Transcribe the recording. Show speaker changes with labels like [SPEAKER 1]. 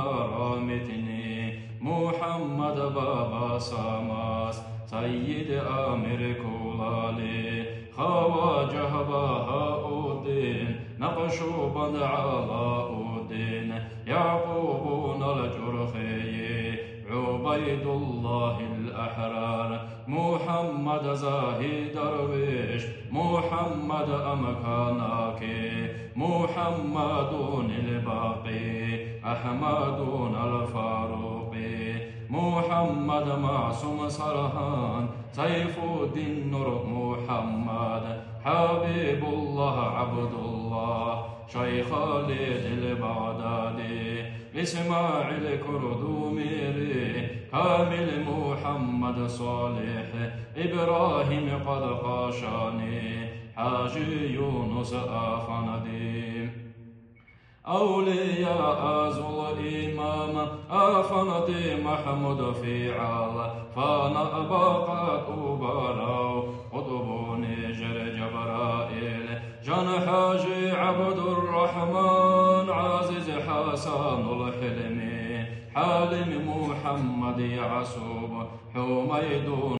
[SPEAKER 1] رامتني محمد بابا ساماس سيد آمر كولالي خواجه بهاء الدين نقشبند علاء الدين يعقوب الجرخي عبيد الله الأحرار محمد زاهي درويش محمد أمكاناكي محمد الباقي أحمد الفاروقي محمد معصوم سرهان سيف الدين نور محمد حبيب الله عبد الله شيخ خالد البغدادي إسماعيل كردوميري كامل محمد صالح إبراهيم قد قاشاني حاجي يونس أفندي أولياء ذو الإمام أفندي محمود فيعال فانا أباقات أبراو قطب نجر جبرائيل جان حاجي عبد الرحمن عزيز حسن الحلمي حالم محمد يعصوب حميد